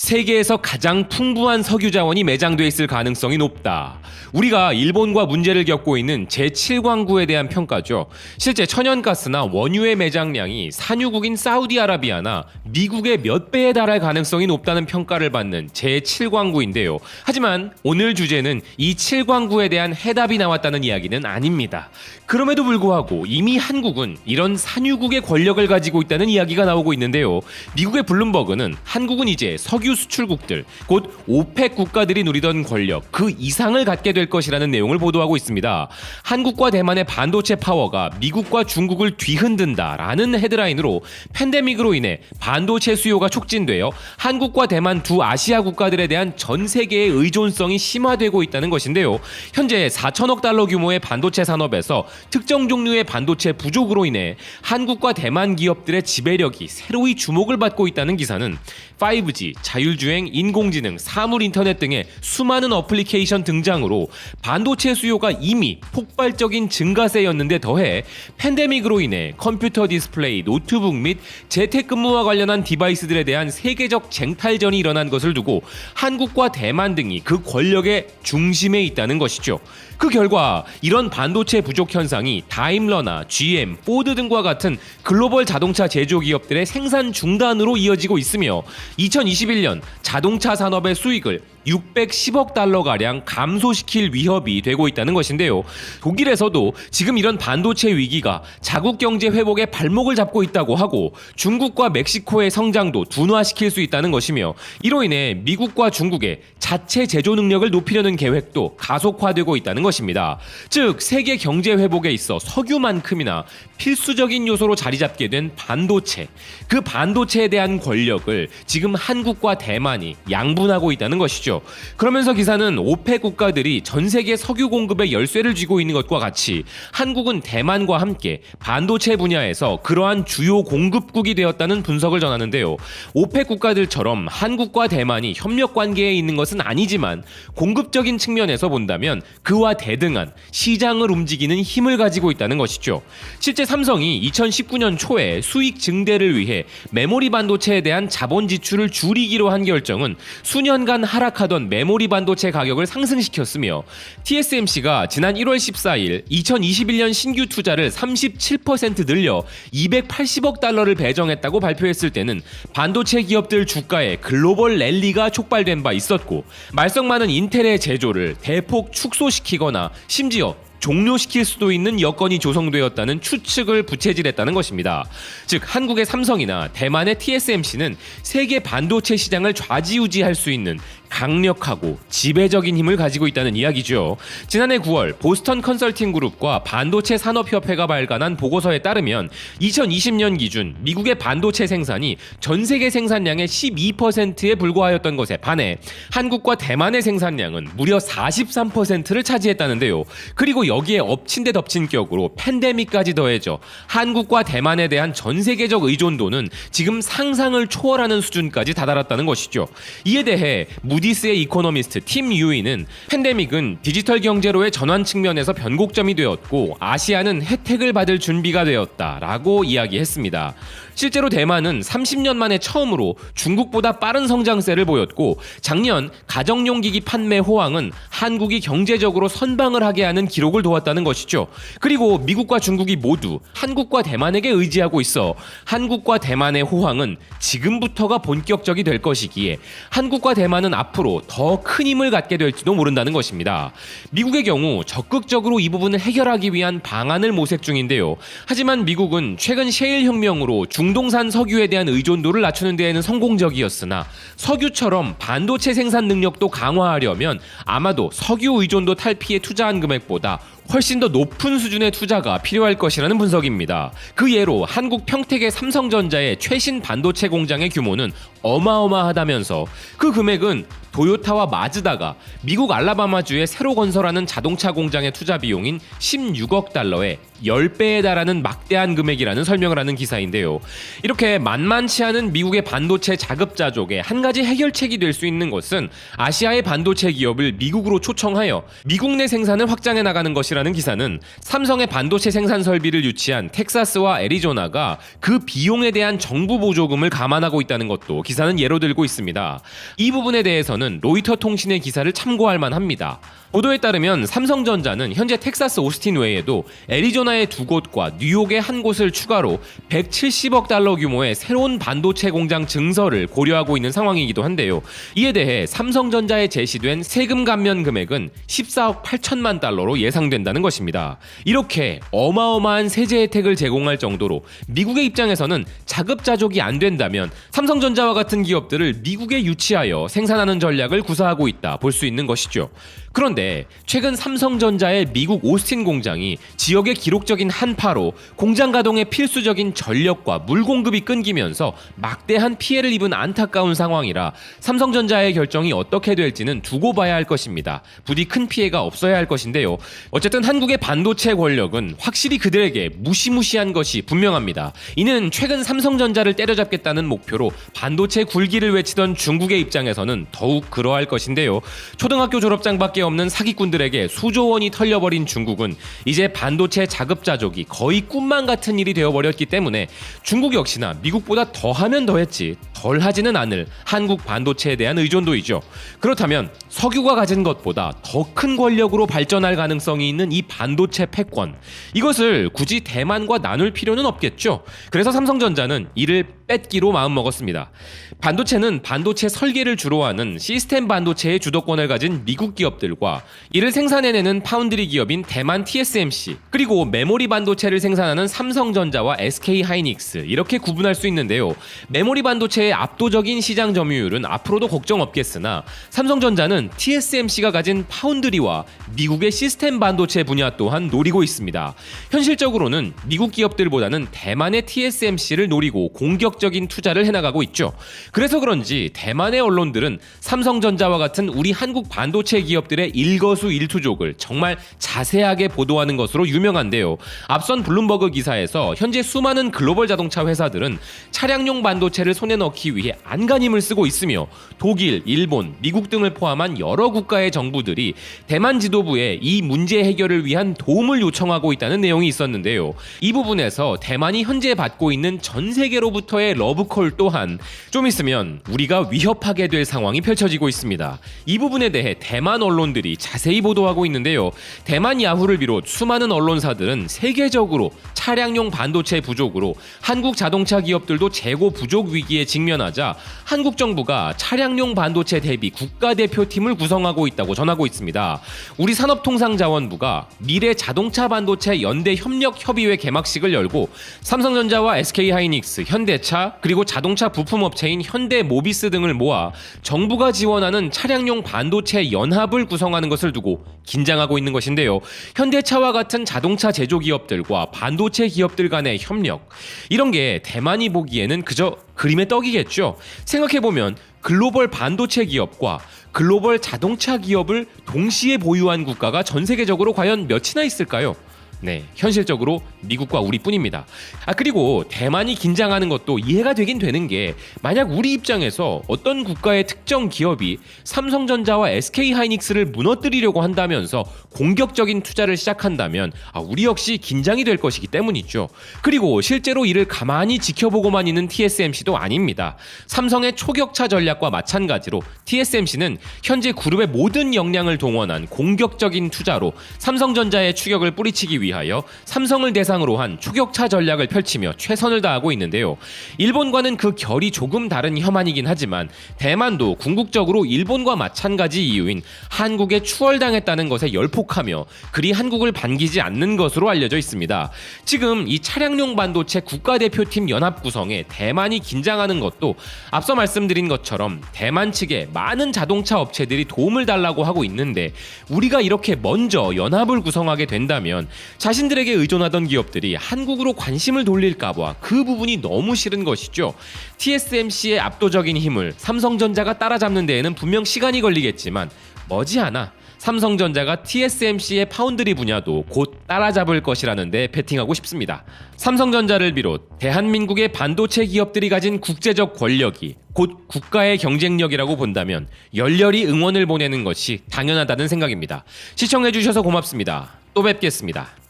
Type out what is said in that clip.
세계에서 가장 풍부한 석유 자원이 매장돼 있을 가능성이 높다. 우리가 일본과 문제를 겪고 있는 제7광구에 대한 평가죠. 실제 천연가스나 원유의 매장량이 산유국인 사우디아라비아나 미국의 몇 배에 달할 가능성이 높다는 평가를 받는 제7광구인데요. 하지만 오늘 주제는 이 7광구에 대한 해답이 나왔다는 이야기는 아닙니다. 그럼에도 불구하고 이미 한국은 이런 산유국의 권력을 가지고 있다는 이야기가 나오고 있는데요. 미국의 블룸버그는 한국은 이제 석유 수출국들, 곧 오펙 국가들이 누리던 권력 그 이상을 갖게 될 것이라는 내용을 보도하고 있습니다. 한국과 대만의 반도체 파워가 미국과 중국을 뒤흔든다라는 헤드라인으로 팬데믹으로 인해 반도체 수요가 촉진되어 한국과 대만 두 아시아 국가들에 대한 전 세계의 의존성이 심화되고 있다는 것인데요. 현재 4천억 달러 규모의 반도체 산업에서 특정 종류의 반도체 부족으로 인해 한국과 대만 기업들의 지배력이 새로이 주목을 받고 있다는 기사는 5G, 자율주행, 인공지능, 사물인터넷 등의 수많은 어플리케이션 등장으로 반도체 수요가 이미 폭발적인 증가세였는데 더해 팬데믹으로 인해 컴퓨터 디스플레이, 노트북 및 재택근무와 관련한 디바이스들에 대한 세계적 쟁탈전이 일어난 것을 두고 한국과 대만 등이 그 권력의 중심에 있다는 것이죠. 그 결과 이런 반도체 부족 현상이 다임러나 GM, 포드 등과 같은 글로벌 자동차 제조기업들의 생산 중단으로 이어지고 있으며 2021년 자동차 산업의 수익을 610억 달러가량 감소시킬 위협이 되고 있다는 것인데요. 독일에서도 지금 이런 반도체 위기가 자국 경제 회복에 발목을 잡고 있다고 하고 중국과 멕시코의 성장도 둔화시킬 수 있다는 것이며 이로 인해 미국과 중국의 자체 제조 능력을 높이려는 계획도 가속화되고 있다는 것입니다. 즉 세계 경제 회복에 있어 석유만큼이나 필수적인 요소로 자리 잡게 된 반도체, 그 반도체에 대한 권력을 지금 한국과 대만이 양분하고 있다는 것이죠. 그러면서 기사는 오펙 국가들이 전 세계 석유 공급에 열쇠를 쥐고 있는 것과 같이 한국은 대만과 함께 반도체 분야에서 그러한 주요 공급국이 되었다는 분석을 전하는데요. 오펙 국가들처럼 한국과 대만이 협력 관계에 있는 것은 아니지만 공급적인 측면에서 본다면 그와 대등한 시장을 움직이는 힘을 가지고 있다는 것이죠. 실제 삼성이 2019년 초에 수익 증대를 위해 메모리 반도체에 대한 자본 지출을 줄이기로 한 결정은 수년간 하락하던 메모리 반도체 가격을 상승시켰으며 TSMC가 지난 1월 14일 2021년 신규 투자를 37% 늘려 280억 달러를 배정했다고 발표했을 때는 반도체 기업들 주가에 글로벌 랠리가 촉발된 바 있었고 말썽 많은 인텔의 제조를 대폭 축소시키거나 심지어 종료시킬 수도 있는 여건이 조성되었다는 추측을 부채질했다는 것입니다. 즉 한국의 삼성이나 대만의 TSMC는 세계 반도체 시장을 좌지우지할 수 있는 강력하고 지배적인 힘을 가지고 있다는 이야기죠. 지난해 9월 보스턴 컨설팅 그룹과 반도체 산업협회가 발간한 보고서에 따르면 2020년 기준 미국의 반도체 생산이 전 세계 생산량의 12%에 불과하였던 것에 반해 한국과 대만의 생산량은 무려 43%를 차지했다는데요. 그리고 여기에 엎친 데 덮친 격으로 팬데믹까지 더해져 한국과 대만에 대한 전 세계적 의존도는 지금 상상을 초월하는 수준까지 다다랐다는 것이죠. 이에 대해 무디스의 이코노미스트 팀 유이는 팬데믹은 디지털 경제로의 전환 측면에서 변곡점이 되었고 아시아는 혜택을 받을 준비가 되었다라고 이야기했습니다. 실제로 대만은 30년 만에 처음으로 중국보다 빠른 성장세를 보였고 작년 가정용 기기 판매 호황은 한국이 경제적으로 선방을 하게 하는 기록을 도왔다는 것이죠. 그리고 미국과 중국이 모두 한국과 대만에게 의지하고 있어 한국과 대만의 호황은 지금부터가 본격적이 될 것이기에 한국과 대만은 앞으로 더 큰 힘을 갖게 될지도 모른다는 것입니다. 미국의 경우 적극적으로 이 부분을 해결하기 위한 방안을 모색 중인데요. 하지만 미국은 최근 셰일 혁명으로 중동산 석유에 대한 의존도를 낮추는 데에는 성공적이었으나 석유처럼 반도체 생산 능력도 강화하려면 아마도 석유 의존도 탈피에 투자한 금액보다 훨씬 더 높은 수준의 투자가 필요할 것이라는 분석입니다. 그 예로 한국 평택의 삼성전자의 최신 반도체 공장의 규모는 어마어마하다면서 그 금액은 도요타와 마즈다가 미국 알라바마주에 새로 건설하는 자동차 공장의 투자 비용인 16억 달러에 10배에 달하는 막대한 금액이라는 설명을 하는 기사인데요. 이렇게 만만치 않은 미국의 반도체 자급자족의 한 가지 해결책이 될 수 있는 것은 아시아의 반도체 기업을 미국으로 초청하여 미국 내 생산을 확장해 나가는 것이라는 기사는 삼성의 반도체 생산 설비를 유치한 텍사스와 애리조나가 그 비용에 대한 정부 보조금을 감안하고 있다는 것도 기사는 예로 들고 있습니다. 이 부분에 대해서는 로이터 통신의 기사를 참고할 만합니다. 보도에 따르면 삼성전자는 현재 텍사스 오스틴 외에도 애리조나의 2곳과 뉴욕의 한 곳을 추가로 170억 달러 규모의 새로운 반도체 공장 증설을 고려하고 있는 상황이기도 한데요. 이에 대해 삼성전자에 제시된 세금 감면 금액은 14억 8천만 달러로 예상된다는 것입니다. 이렇게 어마어마한 세제 혜택을 제공할 정도로 미국의 입장에서는 자급자족이 안 된다면 삼성전자와 같은 기업들을 미국에 유치하여 생산하는 전략을 구사하고 있다 볼 수 있는 것이죠. 그런데 최근 삼성전자의 미국 오스틴 공장이 지역의 기록적인 한파로 공장 가동에 필수적인 전력과 물 공급이 끊기면서 막대한 피해를 입은 안타까운 상황이라 삼성전자의 결정이 어떻게 될지는 두고 봐야 할 것입니다. 부디 큰 피해가 없어야 할 것인데요. 어쨌든 한국의 반도체 권력은 확실히 그들에게 무시무시한 것이 분명합니다. 이는 최근 삼성전자를 때려잡겠다는 목표로 반도체 굴기를 외치던 중국의 입장에서는 더욱 그러할 것인데요. 초등학교 졸업장밖에 없는 사기꾼들에게 수조 원이 털려버린 중국은 이제 반도체 자급자족이 거의 꿈만 같은 일이 되어버렸기 때문에 중국 역시나 미국보다 더하면 더했지 덜 하지는 않을 한국 반도체에 대한 의존도이죠. 그렇다면 석유가 가진 것보다 더 큰 권력으로 발전할 가능성이 있는 이 반도체 패권, 이것을 굳이 대만과 나눌 필요는 없겠죠. 그래서 삼성전자는 이를 뺏기로 마음먹었습니다. 반도체는 반도체 설계를 주로 하는 시스템 반도체의 주도권을 가진 미국 기업들과 이를 생산해내는 파운드리 기업인 대만 TSMC, 그리고 메모리 반도체를 생산하는 삼성전자와 SK하이닉스, 이렇게 구분할 수 있는데요. 메모리 반도체의 압도적인 시장 점유율은 앞으로도 걱정 없겠으나 삼성전자는 TSMC가 가진 파운드리와 미국의 시스템 반도체 분야 또한 노리고 있습니다. 현실적으로는 미국 기업들보다는 대만의 TSMC를 노리고 공격적인 투자를 해나가고 있죠. 그래서 그런지 대만의 언론들은 삼성전자와 같은 우리 한국 반도체 기업들의 일거수일투족을 정말 자세하게 보도하는 것으로 유명한데요. 앞선 블룸버그 기사에서 현재 수많은 글로벌 자동차 회사들은 차량용 반도체를 손에 넣기 위해 안간힘을 쓰고 있으며 독일, 일본, 미국 등을 포함한 여러 국가의 정부들이 대만 지도부에 이 문제 해결을 위한 도움을 요청하고 있다는 내용이 있었는데요. 이 부분에서 대만이 현재 받고 있는 전 세계로부터의 러브콜 또한 좀 있으면 우리가 위협하게 될 상황이 펼쳐지고 있습니다. 이 부분에 대해 대만 언론들이 자세히 보도하고 있는데요. 대만 야후를 비롯 수많은 언론사들은 세계적으로 차량용 반도체 부족으로 한국 자동차 기업들도 재고 부족 위기에 직면하자 한국 정부가 차량용 반도체 대비 국가대표팀을 구성하고 있다고 전하고 있습니다. 우리 산업통상자원부가 미래 자동차 반도체 연대 협력 협의회 개막식을 열고 삼성전자와 SK하이닉스, 현대차, 그리고 자동차 부품업체인 현대모비스 등을 모아 정부가 지원하는 차량용 반도체 연합을 구성하는 것을 두고 긴장하고 있는 것인데요. 현대차와 같은 자동차 제조 기업들과 반도체 기업들 간의 협력, 이런 게 대만이 보기에는 그저 그림의 떡이겠죠. 생각해보면 글로벌 반도체 기업과 글로벌 자동차 기업을 동시에 보유한 국가가 전 세계적으로 과연 몇이나 있을까요? 네, 현실적으로 미국과 우리뿐입니다. 그리고 대만이 긴장하는 것도 이해가 되긴 되는 게, 만약 우리 입장에서 어떤 국가의 특정 기업이 삼성전자와 SK하이닉스를 무너뜨리려고 한다면서 공격적인 투자를 시작한다면 우리 역시 긴장이 될 것이기 때문이죠. 그리고 실제로 이를 가만히 지켜보고만 있는 TSMC도 아닙니다. 삼성의 초격차 전략과 마찬가지로 TSMC는 현재 그룹의 모든 역량을 동원한 공격적인 투자로 삼성전자의 추격을 뿌리치기 위하여 삼성을 대상으로 한 초격차 전략을 펼치며 최선을 다하고 있는데요. 일본과는 그 결이 조금 다른 혐한이긴 하지만 대만도 궁극적으로 일본과 마찬가지 이유인 한국에 추월당했다는 것에 열폭하며 그리 한국을 반기지 않는 것으로 알려져 있습니다. 지금 이 차량용 반도체 국가대표팀 연합 구성에 대만이 긴장하는 것도 앞서 말씀드린 것처럼 대만 측에 많은 자동차 업체들이 도움을 달라고 하고 있는데, 우리가 이렇게 먼저 연합을 구성하게 된다면 자신들에게 의존하던 기업들이 한국으로 관심을 돌릴까봐 그 부분이 너무 싫은 것이죠. TSMC의 압도적인 힘을 삼성전자가 따라잡는 데에는 분명 시간이 걸리겠지만 머지않아 삼성전자가 TSMC의 파운드리 분야도 곧 따라잡을 것이라는 데 베팅하고 싶습니다. 삼성전자를 비롯 대한민국의 반도체 기업들이 가진 국제적 권력이 곧 국가의 경쟁력이라고 본다면 열렬히 응원을 보내는 것이 당연하다는 생각입니다. 시청해주셔서 고맙습니다. 또 뵙겠습니다.